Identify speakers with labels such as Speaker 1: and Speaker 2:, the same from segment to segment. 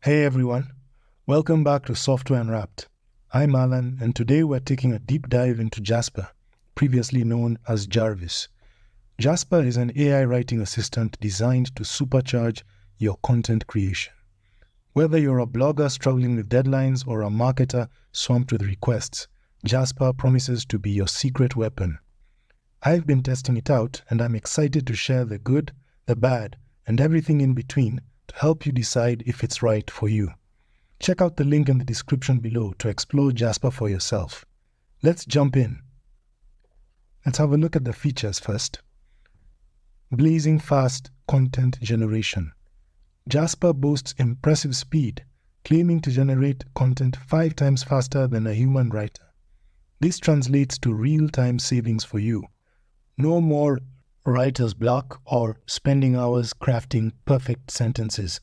Speaker 1: Hey everyone, welcome back to Software Unwrapped. I'm Alan, and today we're taking a deep dive into Jasper, previously known as Jarvis. Jasper is an AI writing assistant designed to supercharge your content creation. Whether you're a blogger struggling with deadlines or a marketer swamped with requests, Jasper promises to be your secret weapon. I've been testing it out, and I'm excited to share the good, the bad, and everything in between to help you decide if it's right for you. Check out the link in the description below to explore Jasper for yourself. Let's jump in. Let's have a look at the features first. Blazing fast content generation. Jasper boasts impressive speed, claiming to generate content 5 times faster than a human writer. This translates to real-time savings for you. No more writer's block or spending hours crafting perfect sentences.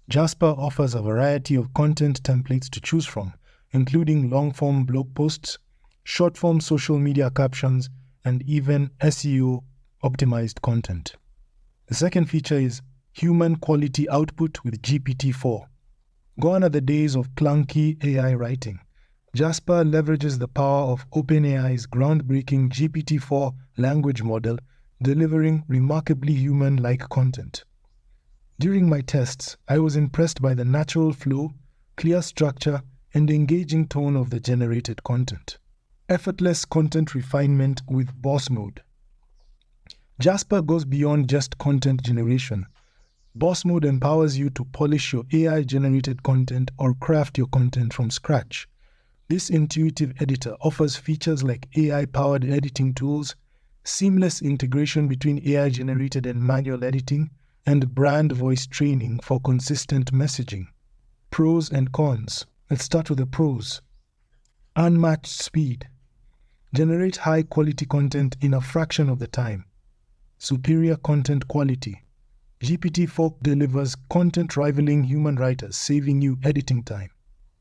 Speaker 1: Jasper offers a variety of content templates to choose from, including long-form blog posts, short-form social media captions, and even SEO-optimized content. The second feature is human quality output with GPT-4. Gone are the days of clunky AI writing. Jasper leverages the power of OpenAI's groundbreaking GPT-4 language model, delivering remarkably human-like content. During my tests, I was impressed by the natural flow, clear structure, and engaging tone of the generated content. Effortless content refinement with Boss Mode. Jasper goes beyond just content generation. Boss Mode empowers you to polish your AI-generated content or craft your content from scratch. This intuitive editor offers features like AI-powered editing tools, seamless integration between AI-generated and manual editing, and brand voice training for consistent messaging. Pros and cons. Let's start with the pros. Unmatched speed. Generate high-quality content in a fraction of the time. Superior content quality. GPT-4 delivers content rivaling human writers, saving you editing time.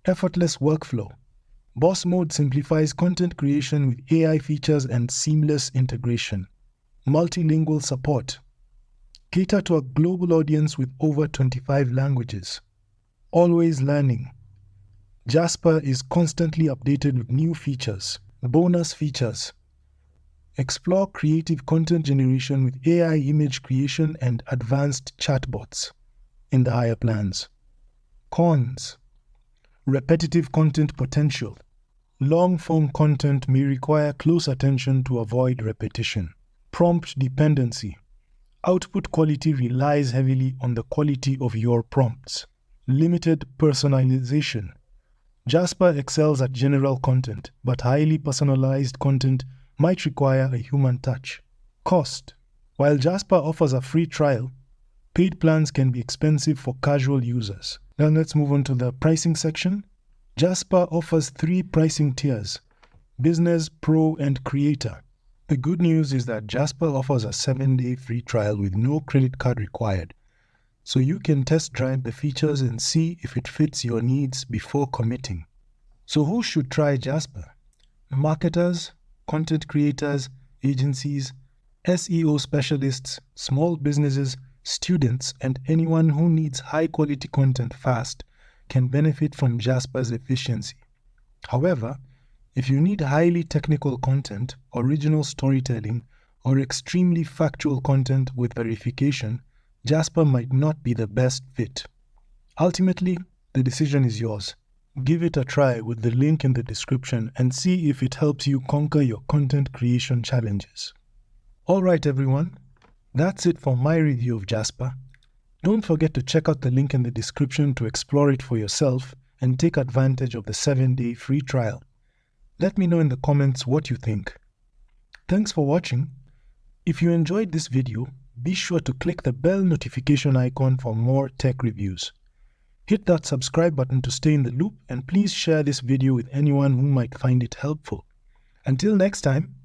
Speaker 1: Effortless workflow. Boss Mode simplifies content creation with AI features and seamless integration. Multilingual support. Cater to a global audience with over 25 languages. Always learning. Jasper is constantly updated with new features. Bonus features. Explore creative content generation with AI image creation and advanced chatbots in the higher plans. Cons. Repetitive content potential. Long-form content may require close attention to avoid repetition. Prompt dependency. Output quality relies heavily on the quality of your prompts. Limited personalization. Jasper excels at general content, but highly personalized content might require a human touch. Cost. While Jasper offers a free trial, paid plans can be expensive for casual users. Now let's move on to the pricing section. Jasper offers 3 pricing tiers: Business, Pro, and Creator. The good news is that Jasper offers a 7-day free trial with no credit card required, so you can test drive the features and see if it fits your needs before committing. So who should try Jasper? Marketers, content creators, agencies, SEO specialists, small businesses, students, and anyone who needs high-quality content fast can benefit from Jasper's efficiency. However, if you need highly technical content, original storytelling, or extremely factual content with verification, Jasper might not be the best fit. Ultimately, the decision is yours. Give it a try with the link in the description and see if it helps you conquer your content creation challenges. Alright everyone, that's it for my review of Jasper. Don't forget to check out the link in the description to explore it for yourself and take advantage of the 7-day free trial. Let me know in the comments what you think. Thanks for watching. If you enjoyed this video, be sure to click the bell notification icon for more tech reviews. Hit that subscribe button to stay in the loop, and please share this video with anyone who might find it helpful. Until next time,